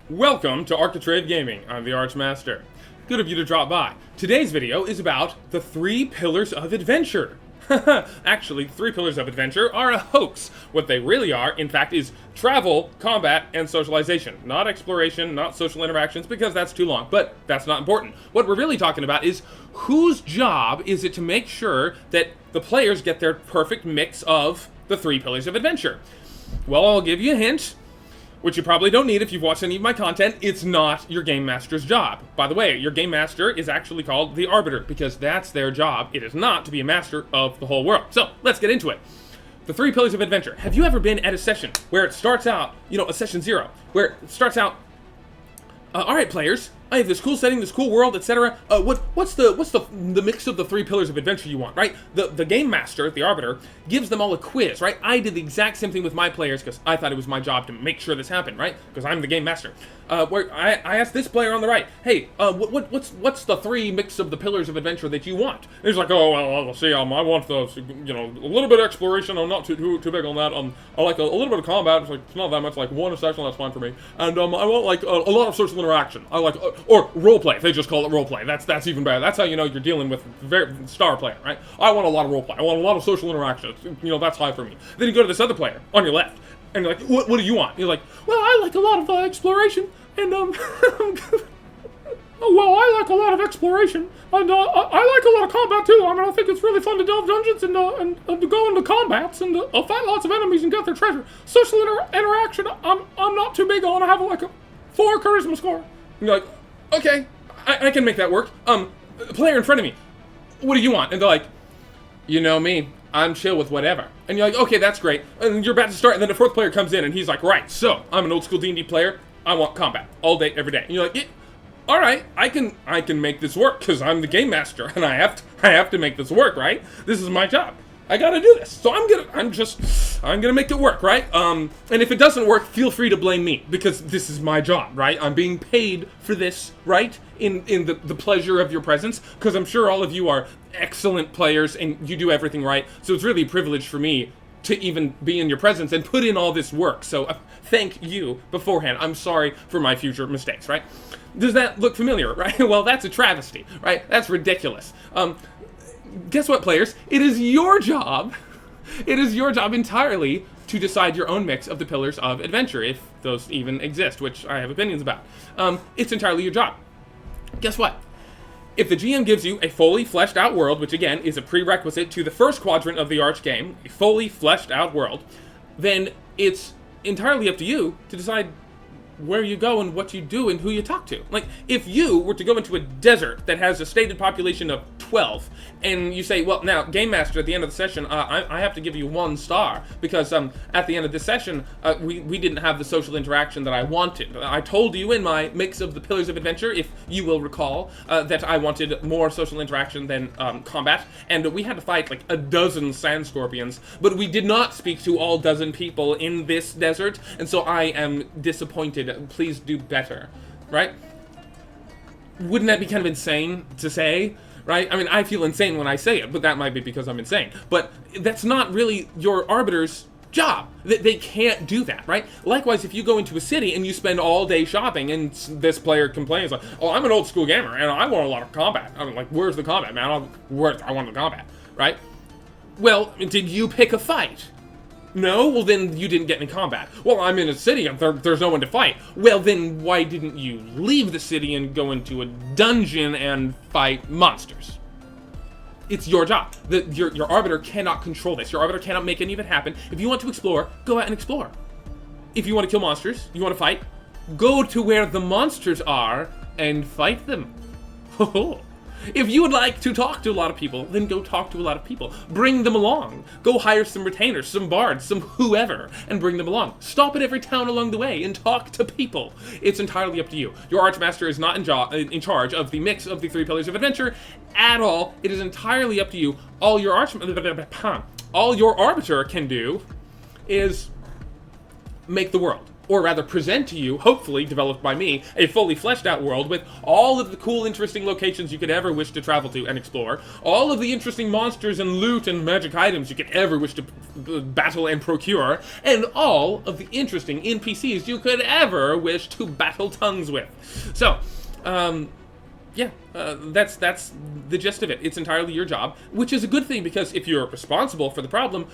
Welcome to Architrave Gaming. I'm the Archmaster. Good of you to drop by. Today's video is about the 3 pillars of adventure. Actually, 3 pillars of adventure are a hoax. What they really are, in fact, is travel, combat, and socialization. Not exploration, not social interactions, because that's too long, but that's not important. What we're really talking about is whose job is it to make sure that the players get their perfect mix of the 3 pillars of adventure. Well, I'll give you a hint, which you probably don't need if you've watched any of my content. It's not your Game Master's job. By the way, your Game Master is actually called the Arbiter, because that's their job. It is not to be a master of the whole world. So, let's get into it. The 3 pillars of adventure. Have you ever been at a session where it starts out, a session 0, where it starts out, alright players, I have this cool setting, this cool world, etc. What's the mix of the 3 pillars of adventure you want, right? The Game Master, the Arbiter, gives them all a quiz, right? I did the exact same thing with my players because I thought it was my job to make sure this happened, right? Because I'm the Game Master. Where I asked this player on the right, hey, what's the 3 mix of the pillars of adventure that you want? And he's like, oh, well, see, I want the, a little bit of exploration. I'm not too big on that. I like a little bit of combat. It's not that much. Like 1 a session, that's fine for me. And I want like a lot of social interaction. I like or roleplay. They just call it roleplay. That's even better. That's how you know you're dealing with very star player, right? I want a lot of roleplay. I want a lot of social interaction. That's high for me. Then you go to this other player on your left, and you're like, what do you want? You're like, well, I like a lot of exploration, and well, I like a lot of exploration, and I like a lot of combat too. I think it's really fun to delve dungeons and to go into combats and fight lots of enemies and get their treasure. Social interaction, I'm not too big on. I have like a 4 charisma score. And you're like, okay, I can make that work. Player in front of me, what do you want? And they're like, you know me, I'm chill with whatever. And you're like, okay, that's great. And you're about to start, and then the 4th player comes in, and he's like, right, so, I'm an old school D&D player, I want combat, all day, every day. And you're like, all right, I can make this work, because I'm the Game Master, and I have to make this work, right? This is my job. I gotta do this, so I'm gonna make it work, right? And if it doesn't work, feel free to blame me, because this is my job, right? I'm being paid for this, right? In the pleasure of your presence, because I'm sure all of you are excellent players, and you do everything right, so it's really a privilege for me to even be in your presence and put in all this work, so thank you beforehand. I'm sorry for my future mistakes, right? Does that look familiar, right? Well, that's a travesty, right? That's ridiculous. Guess what, players? It is your job entirely to decide your own mix of the pillars of adventure, if those even exist, which I have opinions about. It's entirely your job. Guess what? If the GM gives you a fully fleshed out world, which again is a prerequisite to the first quadrant of the Arch game, a fully fleshed out world, then it's entirely up to you to decide where you go and what you do and who you talk to. Like, if you were to go into a desert that has a stated population of 12, and you say, well, now, Game Master, at the end of the session, I have to give you 1 star, because at the end of this session, we didn't have the social interaction that I wanted. I told you in my mix of the pillars of adventure, if you will recall, that I wanted more social interaction than combat, and we had to fight like a dozen sand scorpions, but we did not speak to all dozen people in this desert, and so I am disappointed. Please do better, right? Wouldn't that be kind of insane to say, right? I mean, I feel insane when I say it, but that might be because I'm insane. But that's not really your Arbiter's job. They can't do that, right? Likewise, if you go into a city and you spend all day shopping and this player complains like, oh, I'm an old school gamer and I want a lot of combat. I'm like, where's the combat, man? I want the combat, right? Well, did you pick a fight? No? Well, then you didn't get any combat. Well, I'm in a city and there's no one to fight. Well, then why didn't you leave the city and go into a dungeon and fight monsters? It's your job. Your Arbiter cannot control this. Your Arbiter cannot make any of it happen. If you want to explore, go out and explore. If you want to kill monsters, you want to fight, go to where the monsters are and fight them. If you would like to talk to a lot of people, then go talk to a lot of people. Bring them along. Go hire some retainers, some bards, some whoever, and bring them along. Stop at every town along the way and talk to people. It's entirely up to you. Your Archmaster is not in charge of the mix of the 3 pillars of adventure at all. It is entirely up to you. All your Arbiter can do is make the world. or rather present to you, hopefully developed by me, a fully fleshed out world with all of the cool, interesting locations you could ever wish to travel to and explore, all of the interesting monsters and loot and magic items you could ever wish to battle and procure, and all of the interesting NPCs you could ever wish to battle tongues with. So, that's the gist of it. It's entirely your job, which is a good thing, because if you're responsible for the problem,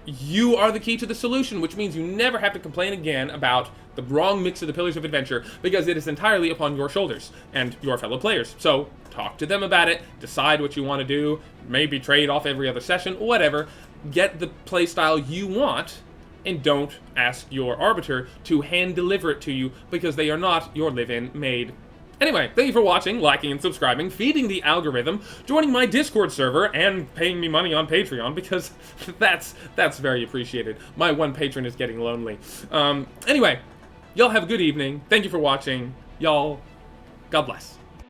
you are the key to the solution, which means you never have to complain again about the wrong mix of the Pillars of Adventure, because it is entirely upon your shoulders and your fellow players. So talk to them about it, decide what you want to do, maybe trade off every other session, whatever. Get the playstyle you want, and don't ask your arbiter to hand-deliver it to you, because they are not your live-in made. Anyway, thank you for watching, liking and subscribing, feeding the algorithm, joining my Discord server, and paying me money on Patreon, because that's very appreciated. My one patron is getting lonely. Anyway, y'all have a good evening. Thank you for watching. Y'all, God bless.